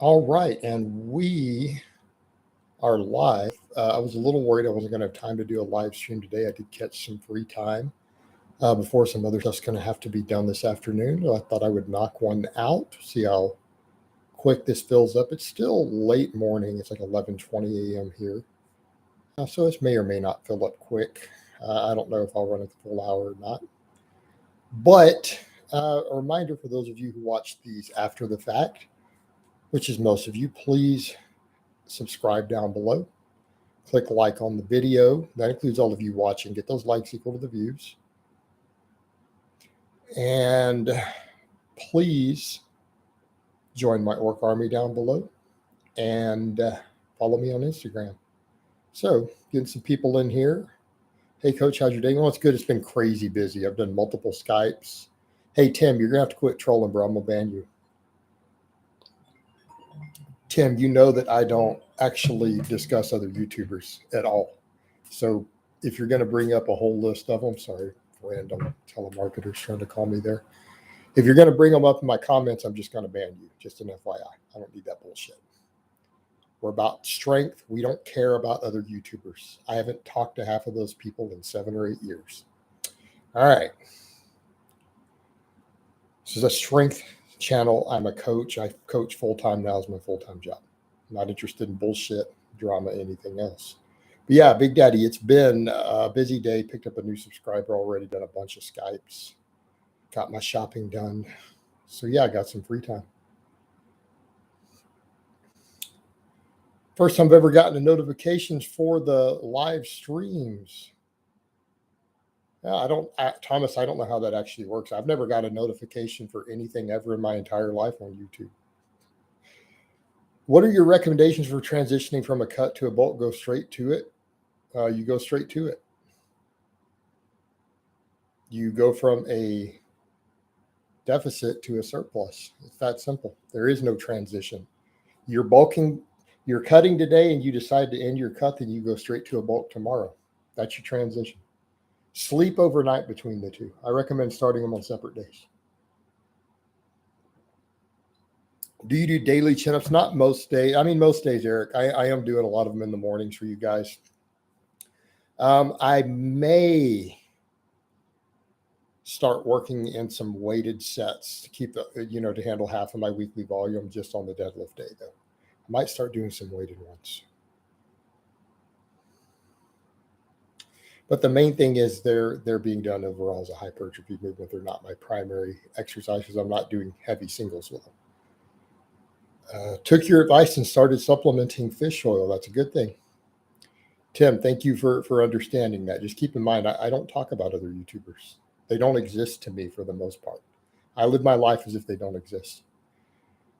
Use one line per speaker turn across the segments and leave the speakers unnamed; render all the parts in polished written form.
All right, and we are live. I was a little worried I wasn't going to have time to do a live stream today. I did catch some free time before some other stuff's going to have to be done this afternoon. So I thought I would knock one out, see how quick this fills up. It's still late morning. It's like 11:20 a.m. here. So this may or may not fill up quick. I don't know if I'll run it the full hour or not. But a reminder for those of you who watch these after the fact, which is most of you, please subscribe down below. Click like on the video. That includes all of you watching. Get those likes equal to the views. And please join my Orc Army down below and follow me on Instagram. So, getting some people in here. Hey, Coach, how's your day going? It's good. It's been crazy busy. I've done multiple Skypes. Hey, Tim, you're going to have to quit trolling, bro. I'm going to ban you. Tim, you know that I don't actually discuss other YouTubers at all. So if you're going to bring up a whole list of them, sorry, random telemarketers trying to call me there. If you're going to bring them up in my comments, I'm just going to ban you. Just an FYI. I don't need that bullshit. We're about strength. We don't care about other YouTubers. I haven't talked to half of those people in 7 or 8 years. All right. This is a strength channel. I'm a coach. I coach full-time now as my full-time job. I'm not interested in bullshit, drama, anything else. But yeah, Big Daddy, it's been a busy day. Picked up a new subscriber already, done a bunch of Skypes, got my shopping done. So yeah, I got some free time. First time I've ever gotten the notifications for the live streams. Yeah, Thomas, I don't know how that actually works. I've never got a notification for anything ever in my entire life on YouTube. What are your recommendations for transitioning from a cut to a bulk? Go straight to it. You go straight to it. You go from a deficit to a surplus. It's that simple. There is no transition. You're bulking, you're cutting today and you decide to end your cut, then you go straight to a bulk tomorrow. That's your transition. Sleep overnight between the two. I recommend starting them on separate days. Do you do daily chin-ups? Not most days. I mean, most days, Eric. I am doing a lot of them in the mornings for you guys. I may start working in some weighted sets to keep to handle half of my weekly volume just on the deadlift day, though. I might start doing some weighted ones. But the main thing is they're being done overall as a hypertrophy movement. They're not my primary exercises. I'm not doing heavy singles with them. Took your advice and started supplementing fish oil. That's a good thing. Tim, thank you for understanding that. Just keep in mind, I don't talk about other YouTubers. They don't exist to me for the most part. I live my life as if they don't exist.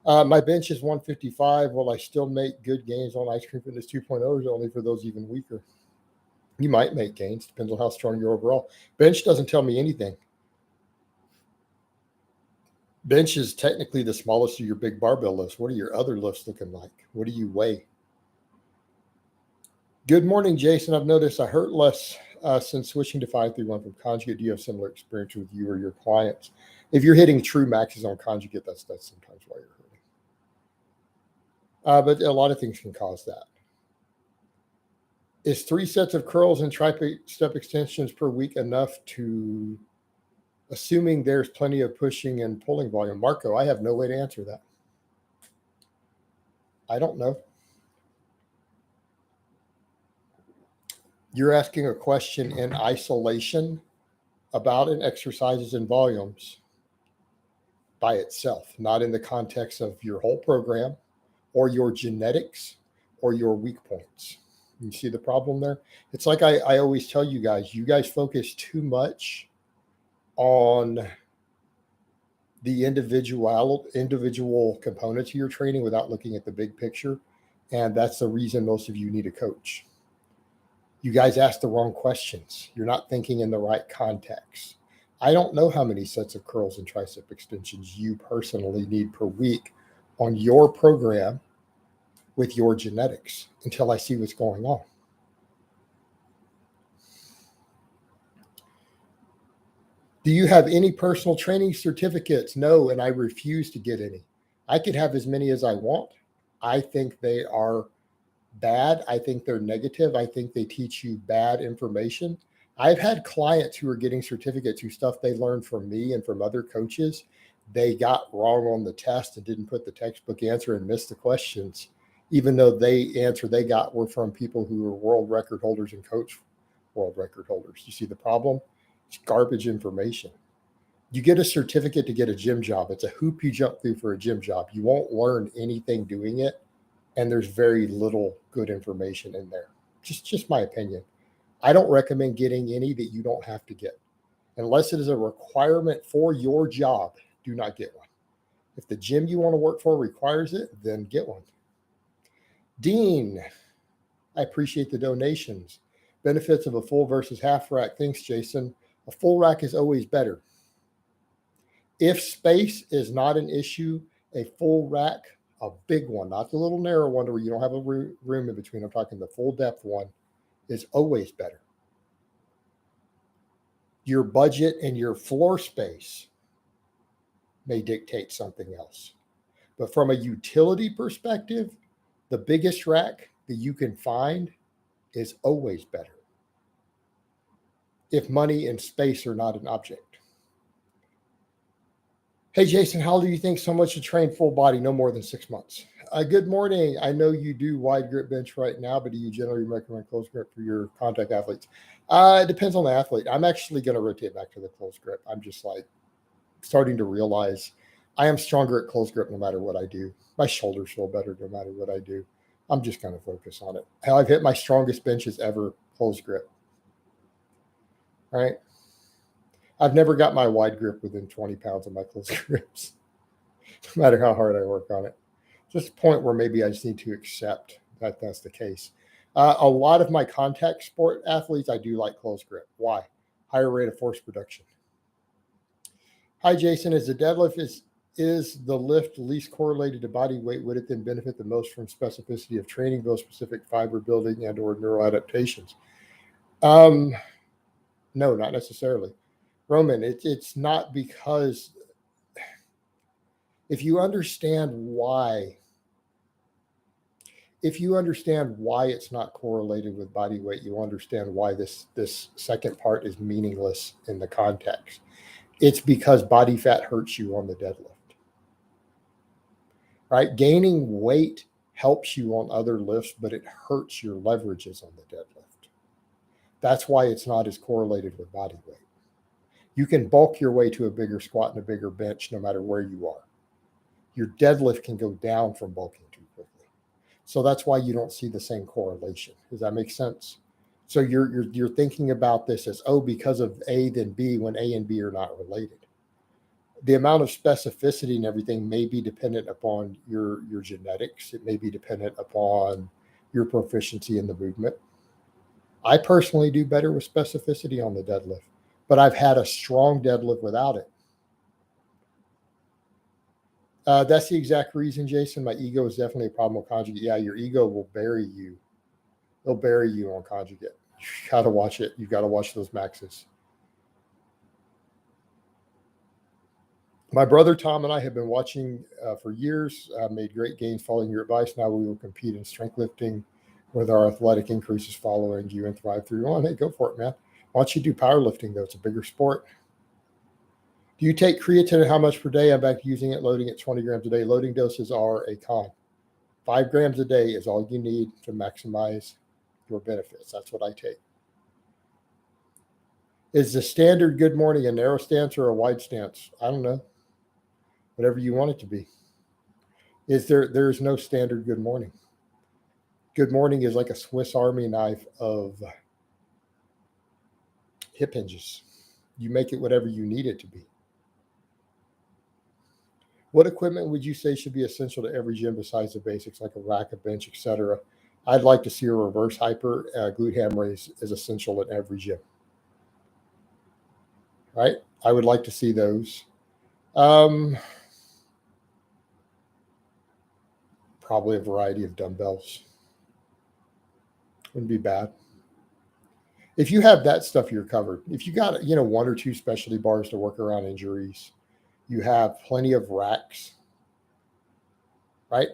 My bench is 155. Will I still make good gains on Ice Cream Fitness 2.0 or is it only for those even weaker? You might make gains. Depends on how strong you're overall. Bench doesn't tell me anything. Bench is technically the smallest of your big barbell lifts. What are your other lifts looking like? What do you weigh? Good morning, Jason. I've noticed I hurt less since switching to 531 from conjugate. Do you have similar experience with you or your clients? If you're hitting true maxes on conjugate, that's sometimes why you're hurting. But a lot of things can cause that. Is 3 sets of curls and tricep extensions per week enough to, assuming there's plenty of pushing and pulling volume? Marco, I have no way to answer that. I don't know. You're asking a question in isolation about an exercises and volumes by itself, not in the context of your whole program or your genetics or your weak points. You see the problem there? It's like I always tell you guys focus too much on the individual components of your training without looking at the big picture. And that's the reason most of you need a coach. You guys ask the wrong questions. You're not thinking in the right context. I don't know how many sets of curls and tricep extensions you personally need per week on your program with your genetics until I see what's going on. Do you have any personal training certificates? No, and I refuse to get any. I could have as many as I want. I think they are bad. I think they're negative. I think they teach you bad information. I've had clients who are getting certificates who stuff they learned from me and from other coaches, they got wrong on the test and didn't put the textbook answer and missed the questions, even though they answer they got were from people who were world record holders and coach world record holders. You see the problem? It's garbage information. You get a certificate to get a gym job. It's a hoop you jump through for a gym job. You won't learn anything doing it, and there's very little good information in there. Just my opinion. I don't recommend getting any that you don't have to get. Unless it is a requirement for your job, do not get one. If the gym you want to work for requires it, then get one. Dean, I appreciate the donations. Benefits of a full versus half rack. Thanks, Jason. A full rack is always better. If space is not an issue, a full rack, a big one, not the little narrow one where you don't have a room in between, I'm talking the full depth one, is always better. Your budget and your floor space may dictate something else. But from a utility perspective, the biggest rack that you can find is always better if money and space are not an object. Hey, Jason, how old do you think someone should train full body? No more than 6 months. Good morning. I know you do wide grip bench right now, but do you generally recommend close grip for your contact athletes? It depends on the athlete. I'm actually going to rotate back to the close grip. I'm just like starting to realize I am stronger at close grip no matter what I do. My shoulders feel better no matter what I do. I'm just going to focus on it. I've hit my strongest benches ever close grip. All right. I've never got my wide grip within 20 pounds of my close grips, no matter how hard I work on it. Just a point where maybe I just need to accept that that's the case. A lot of my contact sport athletes, I do like close grip. Why? Higher rate of force production. Hi, Jason. Is the deadlift is the lift least correlated to body weight? Would it then benefit the most from specificity of training, those specific fiber building and or neural adaptations? No, not necessarily. Roman, it's not, because if you understand why it's not correlated with body weight, you understand why this second part is meaningless in the context. It's because body fat hurts you on the deadlift, right? Gaining weight helps you on other lifts, but it hurts your leverages on the deadlift. That's why it's not as correlated with body weight. You can bulk your way to a bigger squat and a bigger bench no matter where you are. Your deadlift can go down from bulking too quickly. So that's why you don't see the same correlation. Does that make sense? So you're thinking about this as, oh, because of A, then B, when A and B are not related. The amount of specificity and everything may be dependent upon your genetics. It may be dependent upon your proficiency in the movement. I personally do better with specificity on the deadlift, but I've had a strong deadlift without it. That's the exact reason, Jason. My ego is definitely a problem with conjugate. Yeah, your ego will bury you. It'll bury you on conjugate. You got to watch it. You got to watch those maxes. My brother Tom and I have been watching for years, made great gains following your advice. Now we will compete in strength lifting with our athletic increases following you and Thrive 3-1. Hey, go for it, man. Why don't you do powerlifting, though? It's a bigger sport. Do you take creatine and how much per day? I'm back to using it, loading at 20 grams a day. Loading doses are a con. 5 grams a day is all you need to maximize your benefits. That's what I take. Is the standard good morning a narrow stance or a wide stance? I don't know. Whatever you want it to be. There's no standard good morning. Good morning is like a Swiss Army knife of hip hinges. You make it whatever you need it to be. What equipment would you say should be essential to every gym besides the basics, like a rack, a bench, etc.? I'd like to see a reverse hyper. Glute ham raise is essential in every gym. Right? I would like to see those. Probably a variety of dumbbells. Wouldn't be bad. If you have that stuff, you're covered. If you got, 1 or 2 specialty bars to work around injuries, you have plenty of racks, right?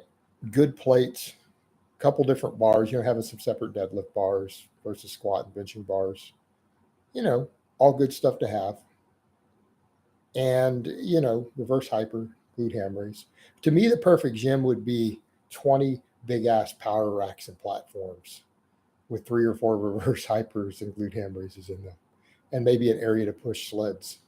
good plates, a couple different bars, having some separate deadlift bars versus squat and benching bars, you know, all good stuff to have. And, reverse hyper, glute ham raise. To me, the perfect gym would be 20 big ass power racks and platforms with 3 or 4 reverse hypers and glute ham raises in them, and maybe an area to push sleds.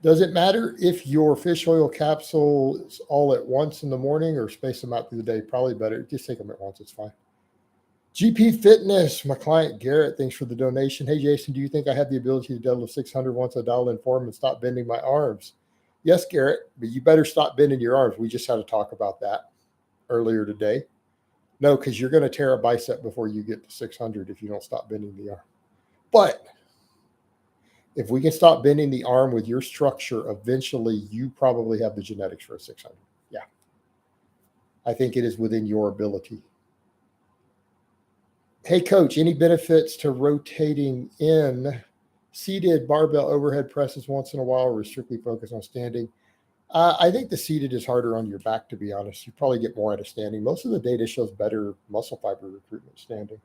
Does it matter if your fish oil capsules all at once in the morning or space them out through the day? Probably better. Just take them at once. It's fine. GP Fitness, my client Garrett, thanks for the donation. Hey, Jason, do you think I have the ability to deadlift 600 once I dial in form and stop bending my arms? Yes, Garrett, but you better stop bending your arms. We just had to talk about that earlier today. No, because you're going to tear a bicep before you get to 600 if you don't stop bending the arm. But if we can stop bending the arm with your structure, eventually you probably have the genetics for a 600. Yeah. I think it is within your ability. Hey, coach, any benefits to rotating in seated barbell overhead presses once in a while, or strictly focus on standing? I think the seated is harder on your back, to be honest. You probably get more out of standing. Most of the data shows better muscle fiber recruitment standing.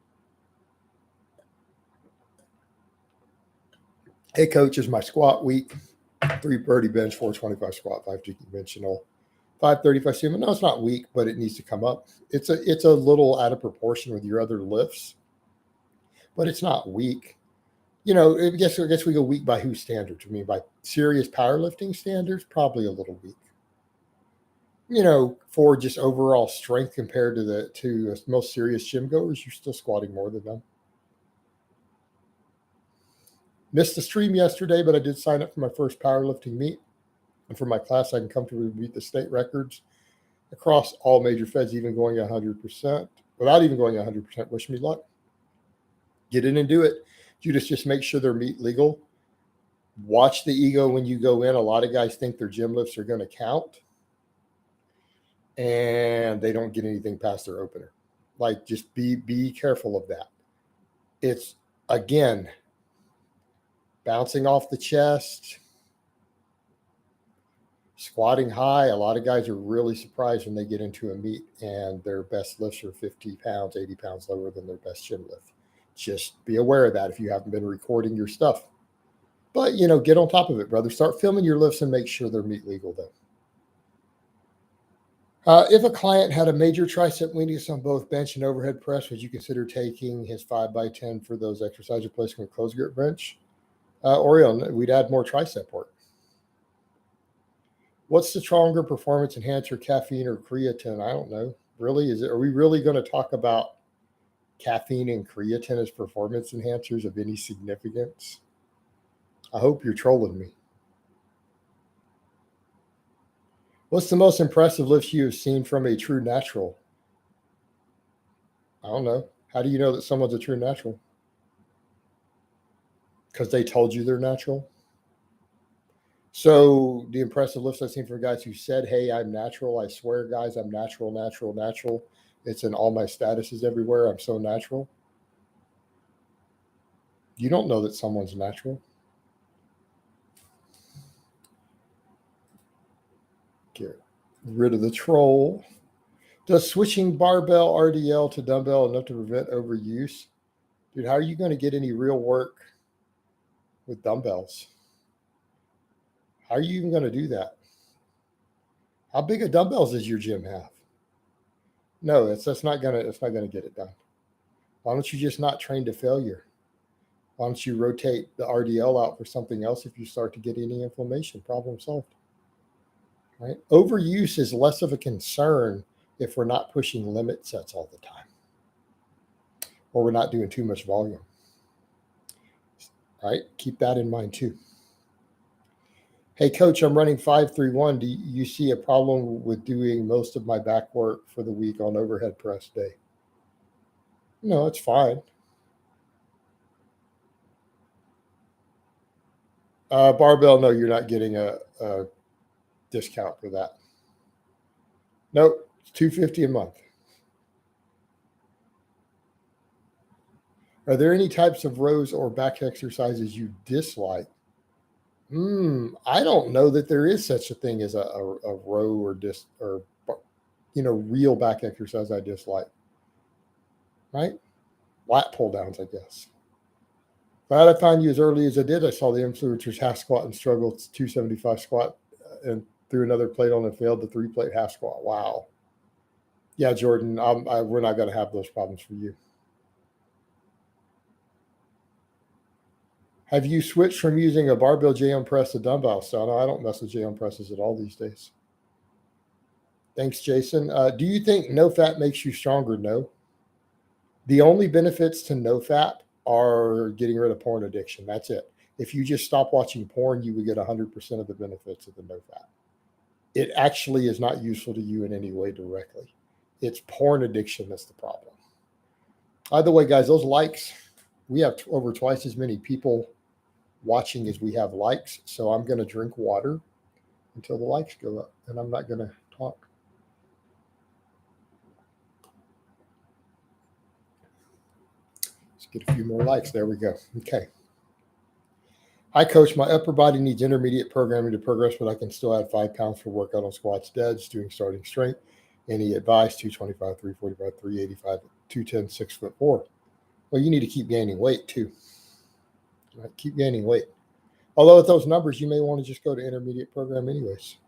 Hey, coach, is my squat week? 330 bench, 425 squat, 5 conventional, 535 sumo. No, it's not weak, but it needs to come up. It's a little out of proportion with your other lifts, but it's not weak. I guess we go weak by whose standards? I mean, by serious powerlifting standards, probably a little weak. For just overall strength compared to most serious gym goers, you're still squatting more than them. Missed the stream yesterday, but I did sign up for my first powerlifting meet. And for my class, I can comfortably beat the state records across all major feds, even going 100%. Without even going 100%, wish me luck. Get in and do it. Judas, just make sure they're meet legal. Watch the ego when you go in. A lot of guys think their gym lifts are going to count, and they don't get anything past their opener. Like, just be careful of that. It's, again, bouncing off the chest, squatting high. A lot of guys are really surprised when they get into a meet and their best lifts are 50 pounds, 80 pounds lower than their best gym lift. Just be aware of that if you haven't been recording your stuff. But, get on top of it, brother. Start filming your lifts and make sure they're meet legal, though. If a client had a major tricep weakness on both bench and overhead press, would you consider taking his 5x10 for those exercise replacement close grip bench? Orion, we'd add more tricep work. What's the stronger performance enhancer, caffeine or creatine? I don't know. Really, are we really going to talk about caffeine and creatine as performance enhancers of any significance? I hope you're trolling me. What's the most impressive lift you have seen from a true natural? I don't know. How do you know that someone's a true natural? Because they told you they're natural? So the impressive lifts I've seen from guys who said, hey, I'm natural. I swear, guys, I'm natural, natural, natural. It's in all my statuses everywhere. I'm so natural. You don't know that someone's natural. Get rid of the troll. Does switching barbell RDL to dumbbell enough to prevent overuse? Dude, how are you going to get any real work with dumbbells? How are you even going to do that? How big of dumbbells does your gym have? No, that's not gonna get it done. Why don't you just not train to failure? Why don't you rotate the RDL out for something else if you start to get any inflammation? Problem solved. Right? Overuse is less of a concern if we're not pushing limit sets all the time, or we're not doing too much volume. Right? Keep that in mind too. Hey, coach, I'm running 531. Do you see a problem with doing most of my back work for the week on overhead press day? No, it's fine. Barbell, no, you're not getting a discount for that. Nope, it's $250 a month. Are there any types of rows or back exercises you dislike? I don't know that there is such a thing as a row or real back exercise I dislike. Right? Lat pull downs, I guess. Glad I found you as early as I did. I saw the influencers half squat and struggled 275 squat and threw another plate on and failed the 3-plate half squat. Wow. Yeah, Jordan, we're not going to have those problems for you. Have you switched from using a barbell J-arm press to dumbbell style? No, I don't mess with J-arm presses at all these days. Thanks, Jason. Do you think no fat makes you stronger? No. The only benefits to no fat are getting rid of porn addiction. That's it. If you just stop watching porn, you would get 100% of the benefits of the no fat. It actually is not useful to you in any way directly. It's porn addiction that's the problem. By the way, guys, those likes, we have over twice as many people watching as we have likes. So I'm going to drink water until the likes go up, and I'm not going to talk. Let's get a few more likes. There we go. Okay. Hi, Coach. My upper body needs intermediate programming to progress, but I can still add 5 pounds for workout on squats, deads, doing starting strength. Any advice? 225, 345, 385, 210, 6'4". Well, you need to keep gaining weight too. Right? Keep gaining weight. Although with those numbers, you may want to just go to intermediate program anyways.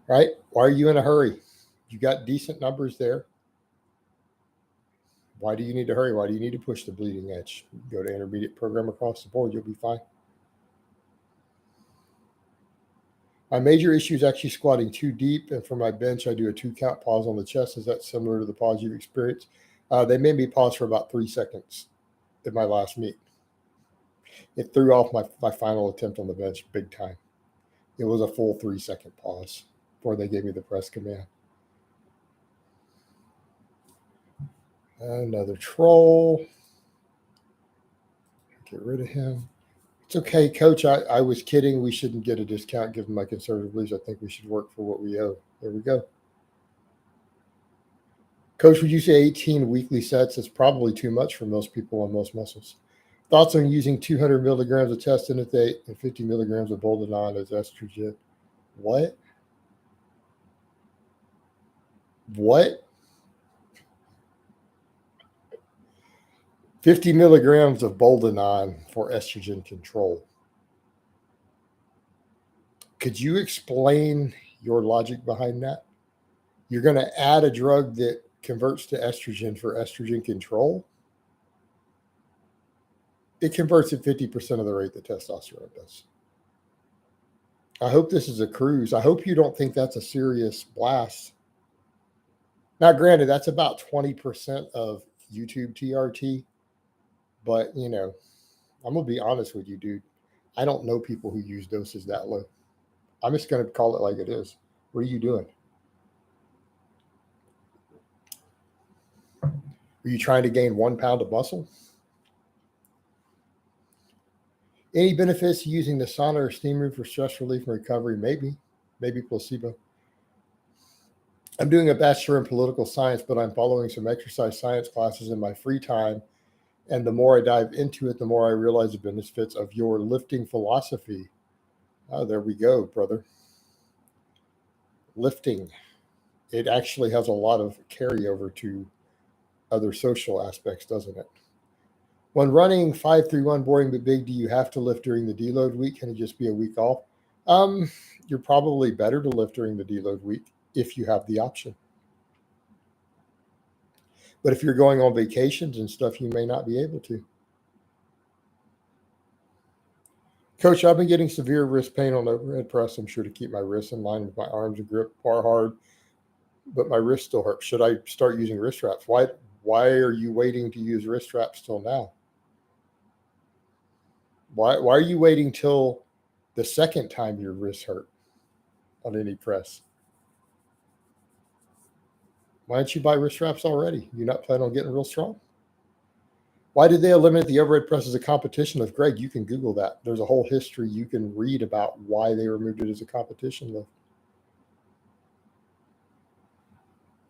Right? Why are you in a hurry? You got decent numbers there. Why do you need to hurry? Why do you need to push the bleeding edge? Go to intermediate program across the board. You'll be fine. My major issue is actually squatting too deep, and for my bench, I do a 2-count pause on the chest. Is that similar to the pause you've experienced? They made me pause for about 3 seconds at my last meet. It threw off my final attempt on the bench big time. It was a full 3-second pause before they gave me the press command. Another troll. Get rid of him. It's okay, Coach. I was kidding. We shouldn't get a discount given my conservative beliefs. I think we should work for what we owe. There we go. Coach, would you say 18 weekly sets is probably too much for most people on most muscles? Thoughts on using 200 milligrams of testosterone and 50 milligrams of boldenone as estrogen? What? 50 milligrams of boldenone for estrogen control. Could you explain your logic behind that? You're going to add a drug that converts to estrogen for estrogen control? It converts at 50% of the rate that testosterone does. I hope this is a cruise. I hope you don't think that's a serious blast. Now, granted, that's about 20% of YouTube TRT. But, I'm going to be honest with you, dude. I don't know people who use doses that low. I'm just going to call it like it is. What are you doing? Are you trying to gain 1 pound of muscle? Any benefits to using the sauna or steam room for stress relief and recovery? Maybe placebo. I'm doing a bachelor in political science, but I'm following some exercise science classes in my free time. And the more I dive into it, the more I realize the benefits of your lifting philosophy. Oh, there we go, brother. Lifting. It actually has a lot of carryover to other social aspects, doesn't it? When running 5-3-1 boring but big, do you have to lift during the deload week? Can it just be a week off? You're probably better to lift during the deload week if you have the option. But if you're going on vacations and stuff, you may not be able to. Coach, I've been getting severe wrist pain on overhead press. I'm sure to keep my wrists in line with my arms and grip bar hard, but my wrist still hurts. Should I start using wrist wraps? Why are you waiting to use wrist wraps till now? Why are you waiting till the second time your wrist hurt on any press? Why don't you buy wrist wraps already? You're not planning on getting real strong? Why did they eliminate the overhead press as a competition lift? Greg, you can Google that. There's a whole history you can read about why they removed it as a competition lift.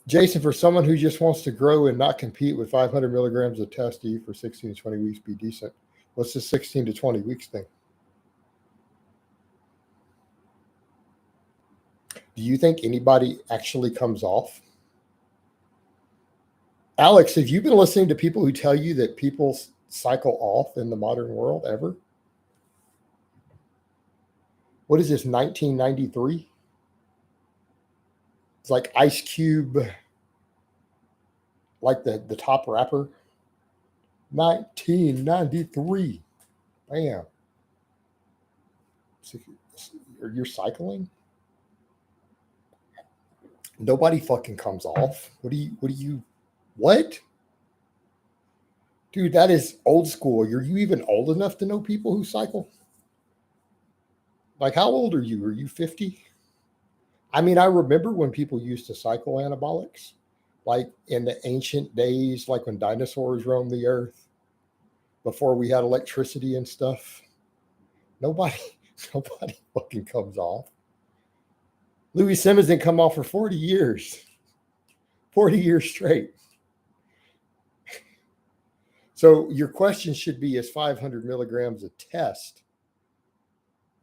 Jason, for someone who just wants to grow and not compete with 500 milligrams of test E for 16 to 20 weeks, be decent. What's the 16 to 20 weeks thing? Do you think anybody actually comes off? Alex, have you been listening to people who tell you that people cycle off in the modern world ever? What is this, 1993? It's like Ice Cube, like the top rapper. 1993. Bam. So you're cycling? Nobody fucking comes off. What? Dude, that is old school. Are you even old enough to know people who cycle? Like, how old are you? Are you 50? I mean, I remember when people used to cycle anabolics, like in the ancient days, like when dinosaurs roamed the earth, before we had electricity and stuff. Nobody fucking comes off. Louis Simmons didn't come off for 40 years. 40 years straight. So your question should be, is 500 milligrams a test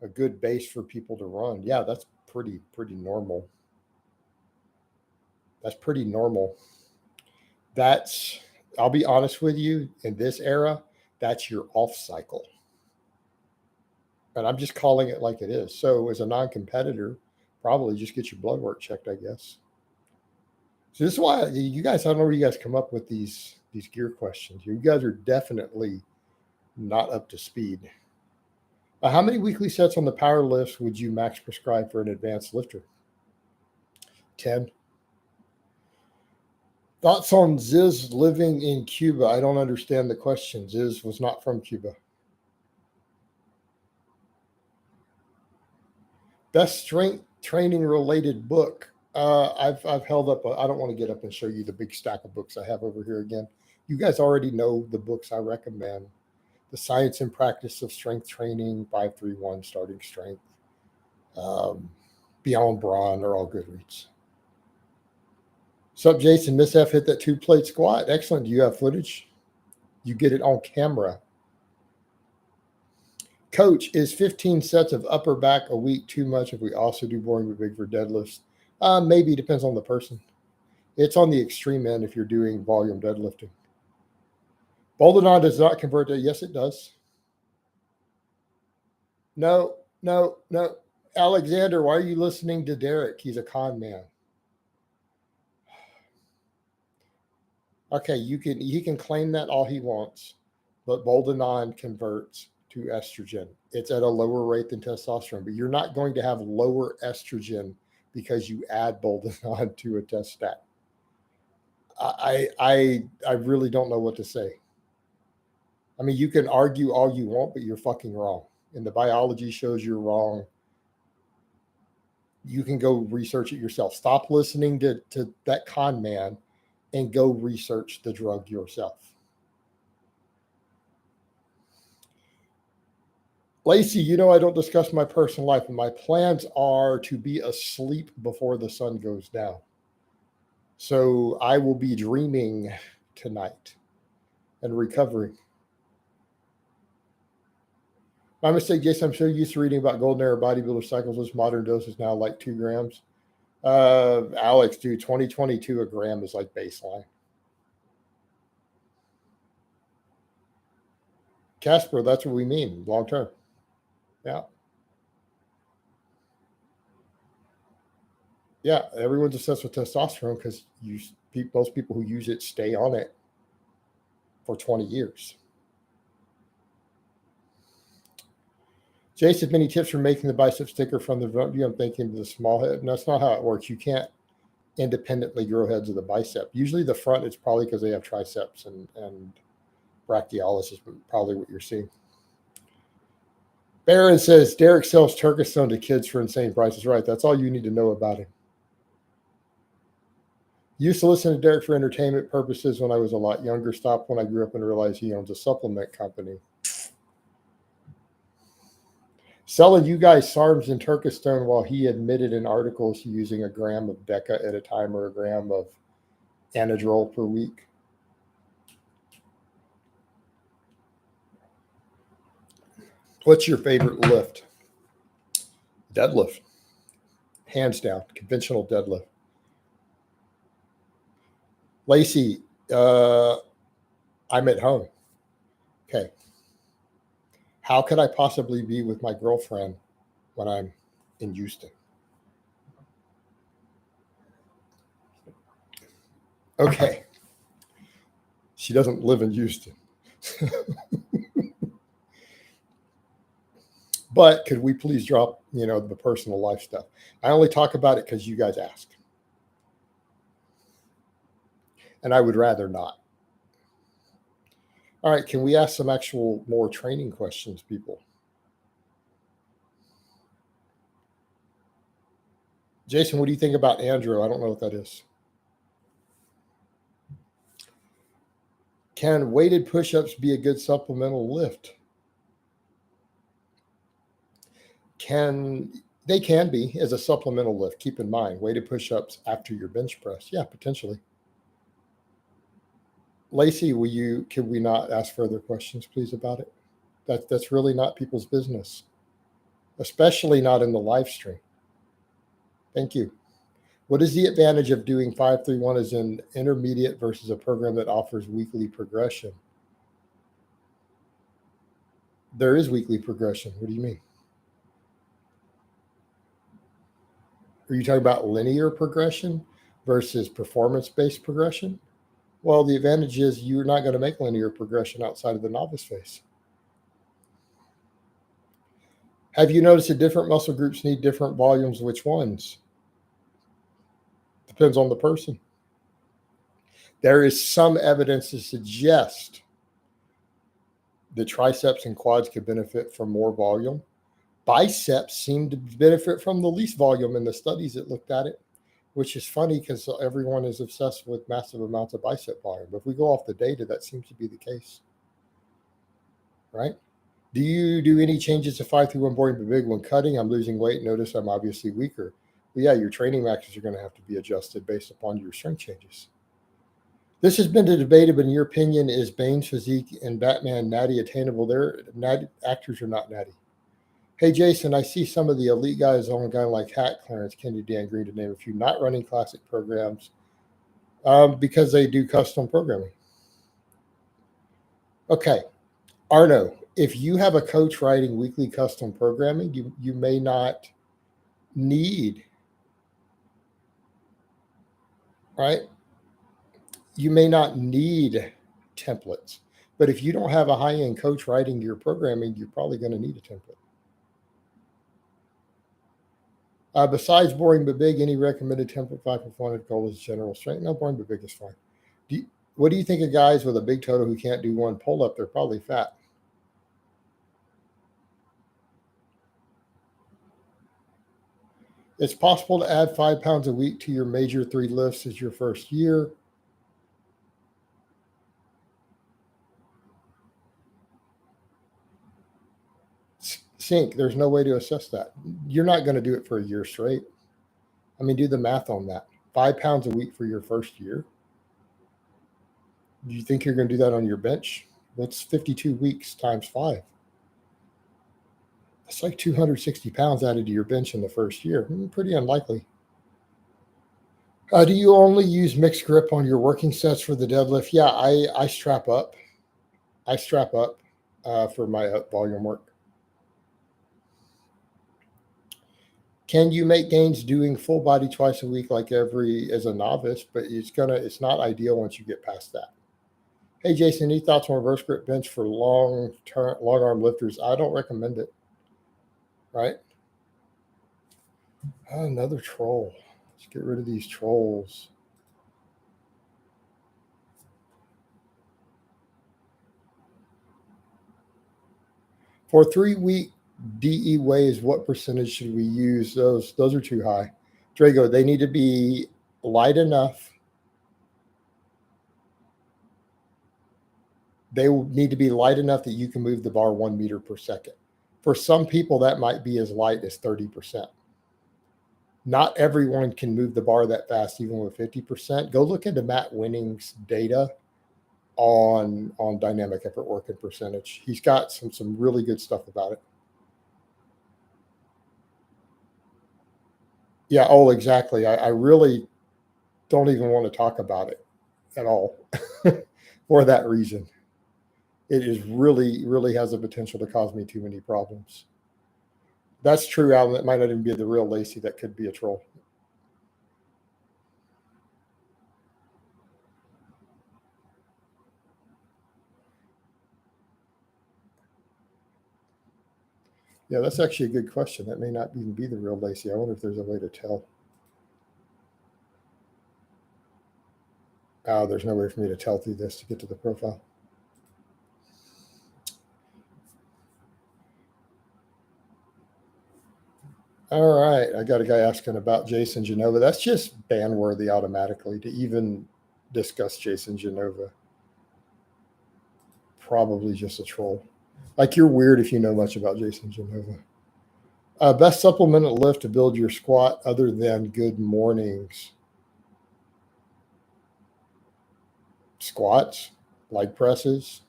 a good base for people to run? Yeah, that's pretty normal. That's pretty normal. That's, I'll be honest with you, in this era, that's your off cycle. And I'm just calling it like it is. So as a non-competitor, probably just get your blood work checked, I guess. So this is why you guys, I don't know where you guys come up with these gear questions. You guys are definitely not up to speed. How many weekly sets on the power lifts would you max prescribe for an advanced lifter? 10. Thoughts on Ziz living in Cuba? I don't understand the question. Ziz was not from Cuba. Best strength training related book. I've held up. I don't want to get up and show you the big stack of books I have over here again. You guys already know the books I recommend. The Science and Practice of Strength Training, 531 Starting Strength, Beyond Brawn are all good reads. Sup, Jason? Miss F hit that 2-plate squat. Excellent. Do you have footage? You get it on camera. Coach, is 15 sets of upper back a week too much if we also do boring but big for deadlifts? Maybe. Depends on the person. It's on the extreme end if you're doing volume deadlifting. Bolden does not convert to, yes, it does. No. Alexander, why are you listening to Derek? He's a con man. Okay, he can claim that all he wants, but Bolden converts to estrogen. It's at a lower rate than testosterone, but you're not going to have lower estrogen because you add Bolden to a test stat. I really don't know what to say. I mean, you can argue all you want, but you're fucking wrong. And the biology shows you're wrong. You can go research it yourself. Stop listening to that con man and go research the drug yourself. Lacey, I don't discuss my personal life, and my plans are to be asleep before the sun goes down. So I will be dreaming tonight and recovering. My mistake, Jason. I'm so used to reading about golden era bodybuilder cycles. This modern dose is now like 2 grams. Alex, dude, 2022, a gram is like baseline. Casper, that's what we mean, long term. Yeah. Yeah, everyone's obsessed with testosterone because most people who use it stay on it for 20 years. Jason, many tips for making the bicep thicker from the front view. I'm thinking the small head. And that's not how it works. You can't independently grow heads of the bicep. Usually the front, it's probably because they have triceps and brachiolysis, but probably what you're seeing. Barron says Derek sells Turkestone to kids for insane prices. Right. That's all you need to know about him. Used to listen to Derek for entertainment purposes when I was a lot younger. Stopped when I grew up and realized he owns a supplement company. Selling you guys SARMs and Turkestone while he admitted in articles using a gram of Deca at a time or a gram of Anadrol per week. What's your favorite lift? Deadlift. Hands down, conventional deadlift. Lacey, I'm at home. Okay. How could I possibly be with my girlfriend when I'm in Houston? Okay. She doesn't live in Houston. But could we please drop, the personal life stuff? I only talk about it because you guys ask. And I would rather not. All right. Can we ask some actual more training questions, people? Jason, what do you think about Andrew? I don't know what that is. Can weighted push-ups be a good supplemental lift? They can be as a supplemental lift. Keep in mind, weighted push-ups after your bench press. Yeah, potentially. Lacey, could we not ask further questions, please, about it? That's really not people's business, especially not in the live stream. Thank you. What is the advantage of doing 531 as an intermediate versus a program that offers weekly progression? There is weekly progression. What do you mean? Are you talking about linear progression versus performance-based progression? Well, the advantage is you're not going to make linear progression outside of the novice phase. Have you noticed that different muscle groups need different volumes? Which ones? Depends on the person. There is some evidence to suggest the triceps and quads could benefit from more volume. Biceps seem to benefit from the least volume in the studies that looked at it, which is funny because everyone is obsessed with massive amounts of bicep volume. But if we go off the data, that seems to be the case, right? Do you do any changes to 531 boring but big when cutting? I'm losing weight. Notice I'm obviously weaker. But yeah, your training maxes are going to have to be adjusted based upon your strength changes. This has been debated, but in your opinion, is Bane's physique and Batman natty attainable? Actors are not natty. Hey, Jason, I see some of the elite guys on a guy like Hat, Clarence, Kenny, Dan Green, to name a few, not running classic programs because they do custom programming. Okay. Arno, if you have a coach writing weekly custom programming, you may not need, right? You may not need templates. But if you don't have a high-end coach writing your programming, you're probably going to need a template. Besides boring but big, any recommended template 5 goal is general strength? No, boring but big is fine. What do you think of guys with a big total who can't do one pull-up? They're probably fat. It's possible to add 5 pounds a week to your major 3 lifts as your first year. Sync, there's no way to assess that. You're not going to do it for a year straight. I mean, do the math on that. 5 pounds a week for your first year. Do you think you're going to do that on your bench? That's 52 weeks times 5. That's like 260 pounds added to your bench in the first year. Pretty unlikely. Do you only use mixed grip on your working sets for the deadlift? Yeah, I strap up. I strap up for my volume work. Can you make gains doing full body twice a week like as a novice? But it's not ideal once you get past that. Hey Jason, any thoughts on reverse grip bench for long arm lifters? I don't recommend it. Right? Another troll. Let's get rid of these trolls. For 3-week DE weighs, what percentage should we use? Those are too high. Drago, they need to be light enough. They need to be light enough that you can move the bar 1 meter per second. For some people, that might be as light as 30%. Not everyone can move the bar that fast, even with 50%. Go look into Matt Winning's data on dynamic effort work and percentage. He's got some really good stuff about it. Yeah. Oh, exactly. I really don't even want to talk about it at all for that reason. It is really has the potential to cause me too many problems. That's true, Alan. It might not even be the real Lacey. That could be a troll. Yeah, that's actually a good question. That may not even be the real Lacey. I wonder if there's a way to tell. There's no way for me to tell through this to get to the profile. All right. I got a guy asking about Jason Genova. That's just ban worthy automatically to even discuss Jason Genova. Probably just a troll. Like you're weird if you know much about Jason Genova. Best supplemental lift to build your squat other than good mornings. Squats, leg presses,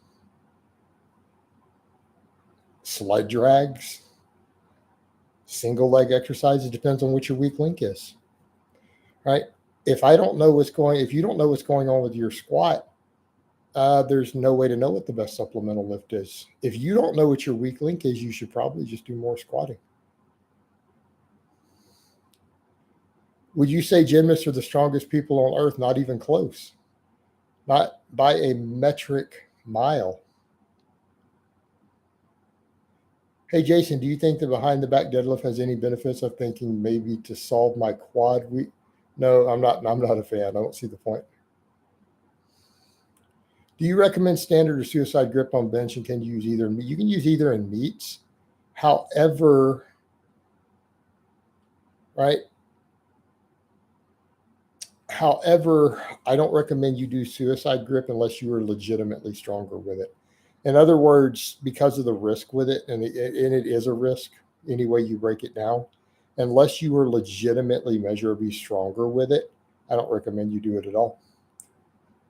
sled drags, single leg exercises. Depends on what your weak link is, right? If you don't know what's going on with your squat, there's no way to know what the best supplemental lift is. If you don't know what your weak link is, you should probably just do more squatting. Would you say gymnasts are the strongest people on earth? Not even close. Not by a metric mile. Hey Jason, do you think the behind the back deadlift has any benefits? I'm thinking maybe to solve my quad weak. No, I'm not. I'm not a fan. I don't see the point. Do you recommend standard or suicide grip on bench? And can you use either? You can use either in meets. However, right. However, I don't recommend you do suicide grip unless you are legitimately stronger with it. In other words, because of the risk with it, and it is a risk any way you break it down, unless you are legitimately measurably stronger with it, I don't recommend you do it at all.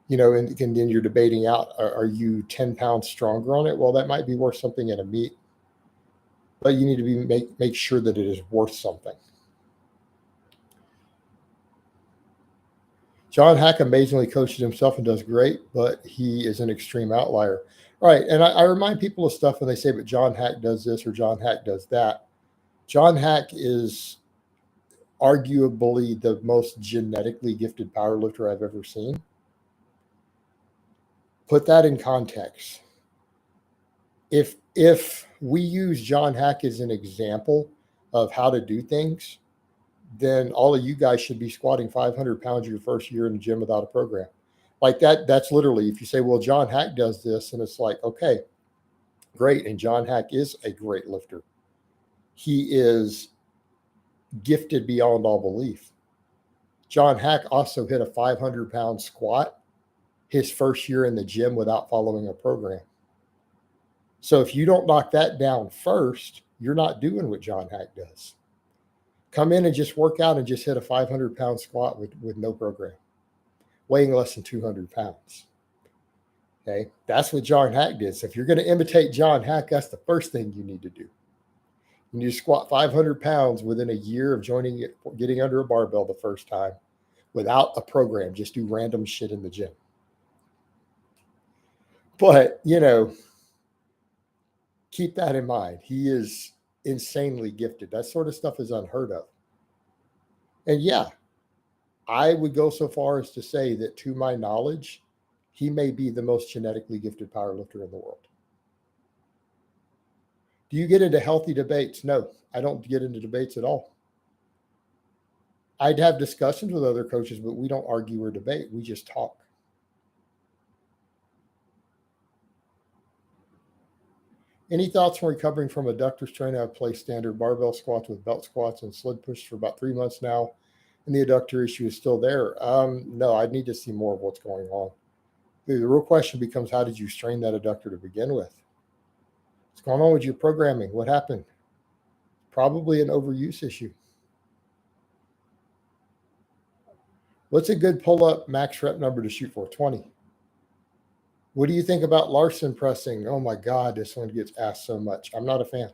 And then you're debating out, are you 10 pounds stronger on it? Well, that might be worth something in a meet, but you need to make sure that it is worth something. John Hack amazingly coaches himself and does great, but he is an extreme outlier. Right. And I remind people of stuff when they say, but John Hack does this or John Hack does that. John Hack is arguably the most genetically gifted powerlifter I've ever seen. Put that in context. If we use John Hack as an example of how to do things, then all of you guys should be squatting 500 pounds your first year in the gym without a program. Like that's literally, if you say, well, John Hack does this, and it's like, okay, great. And John Hack is a great lifter. He is gifted beyond all belief. John Hack also hit a 500-pound squat his first year in the gym without following a program. So if you don't knock that down first, you're not doing what John Hack does. Come in and just work out and just hit a 500-pound squat with no program, weighing less than 200 pounds. Okay, that's what John Hack did. So if you're going to imitate John Hack, that's the first thing you need to do. You need to squat 500 pounds within a year of getting under a barbell the first time without a program. Just do random shit in the gym. But, keep that in mind. He is insanely gifted. That sort of stuff is unheard of. And yeah, I would go so far as to say that, to my knowledge, he may be the most genetically gifted powerlifter in the world. Do you get into healthy debates? No, I don't get into debates at all. I'd have discussions with other coaches, but we don't argue or debate. We just talk. Any thoughts on recovering from adductor strain? I've placed standard barbell squats with belt squats and sled push for about 3 months now, and the adductor issue is still there. No, I need to see more of what's going on. The real question becomes, how did you strain that adductor to begin with? What's going on with your programming? What happened? Probably an overuse issue. What's a good pull-up max rep number to shoot for? 20. What do you think about Larson pressing? Oh my God, this one gets asked so much. I'm not a fan.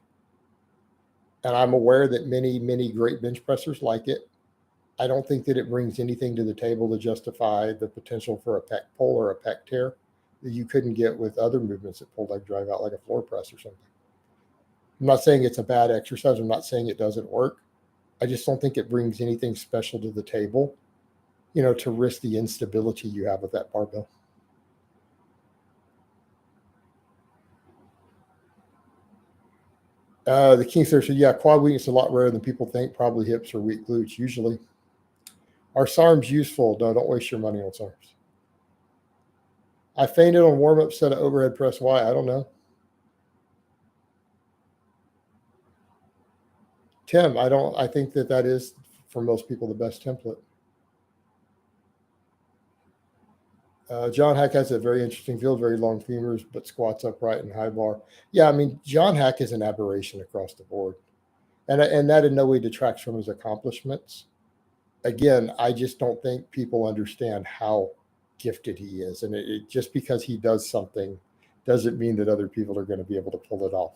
And I'm aware that many, many great bench pressers like it. I don't think that it brings anything to the table to justify the potential for a pec pull or a pec tear that you couldn't get with other movements that pull leg drive out, like a floor press or something. I'm not saying it's a bad exercise. I'm not saying it doesn't work. I just don't think it brings anything special to the table, to risk the instability you have with that barbell. The King said, yeah, quad weakness is a lot rarer than people think. Probably hips or weak glutes usually. Are SARMs useful? No, don't waste your money on SARMs. I fainted on warm-up set of overhead press. Why? I don't know. Tim, I think that is, for most people, the best template. John Hack has a very interesting field, very long femurs, but squats upright and high bar. Yeah, I mean, John Hack is an aberration across the board. And that in no way detracts from his accomplishments. Again, I just don't think people understand how gifted he is. And it just because he does something doesn't mean that other people are going to be able to pull it off.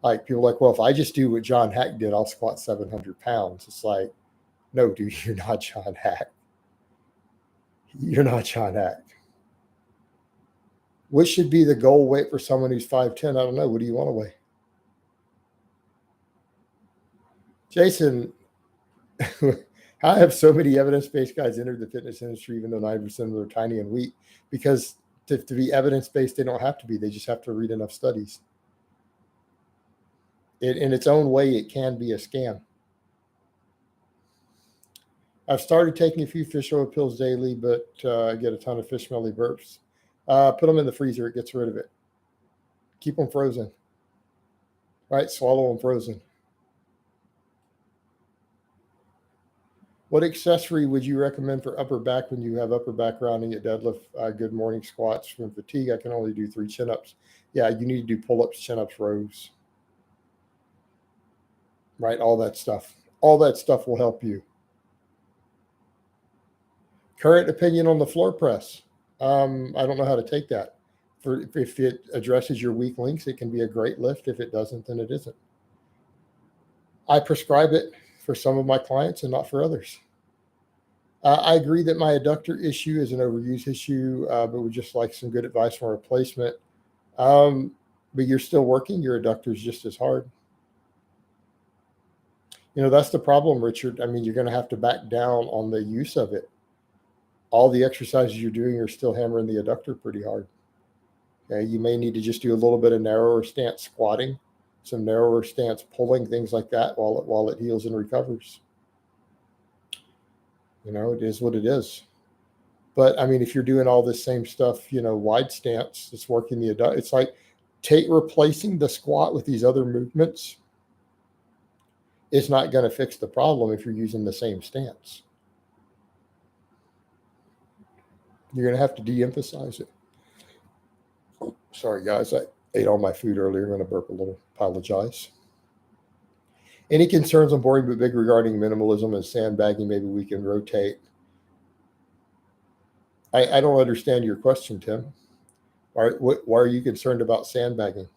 Like, people are like, well, if I just do what John Hack did, I'll squat 700 pounds. It's like, no, dude, you're not John Hack. You're not John Hack. What should be the goal weight for someone who's 5'10"? I don't know. What do you want to weigh? Jason, I have so many evidence-based guys entered the fitness industry, even though 90% of them are tiny and weak, because to be evidence-based, they don't have to be. They just have to read enough studies. In its own way, it can be a scam. I've started taking a few fish oil pills daily, but I get a ton of fish smelly burps. Put them in the freezer. It gets rid of it. Keep them frozen. Right? Swallow them frozen. What accessory would you recommend for upper back when you have upper back rounding at deadlift? Good morning squats from fatigue. I can only do 3 chin-ups. Yeah, you need to do pull-ups, chin-ups, rows. Right? All that stuff. All that stuff will help you. Current opinion on the floor press. I don't know how to take that. If it addresses your weak links, it can be a great lift. If it doesn't, then it isn't. I prescribe it for some of my clients and not for others. I agree that my adductor issue is an overuse issue, but would just like some good advice for replacement. But you're still working. Your adductor is just as hard. That's the problem, Richard. I mean, you're going to have to back down on the use of it. All the exercises you're doing are still hammering the adductor pretty hard. Okay, you may need to just do a little bit of narrower stance squatting, some narrower stance pulling, things like that while it heals and recovers. It is what it is. But I mean, if you're doing all this same stuff, wide stance, it's working the adductor. It's like replacing the squat with these other movements is not going to fix the problem if you're using the same stance. You're going to have to de-emphasize it. Sorry, guys. I ate all my food earlier. I'm going to burp a little. Apologize. Any concerns on boring but big regarding minimalism and sandbagging? Maybe we can rotate. I don't understand your question, Tim. Why are you concerned about sandbagging?